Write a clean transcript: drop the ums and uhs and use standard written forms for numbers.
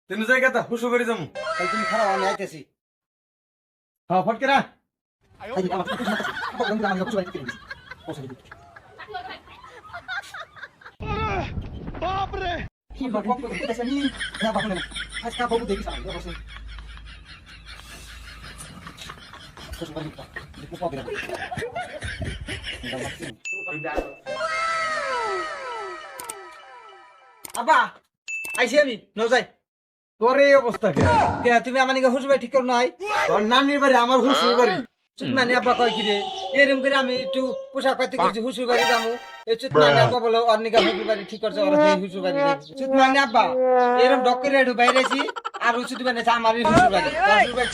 তিন জায়গাতে হুসু করে যাবো। তাহলে তুমি খারাপ আমি আইতেছি হ্যাঁ ফটকে না। আব্বা আইছি আমি ন যাই তোর এই অবস্থা কে? কে তুমি আমার নিকে হুসু ভাই ঠিক করো নাই তোর নানির বাড়ি আমার হুসুর বাড়ি। মানে আব্বা কয় কি রে এরকম করে আমি একটু পোশাক পাতি করছি হুসুর বাড়ি যাবো এই চুত মানে আব্বা বলো অর্নিকা হুসুর বাড়ি ঠিক করছে ওরা সেই হুসুর বাড়ি চুত মানে আব্বা এরকম ডক্টর একটু বাইরেছি আর হুসুর মানে আমার হুসুর বাড়ি হুসুর বাড়ি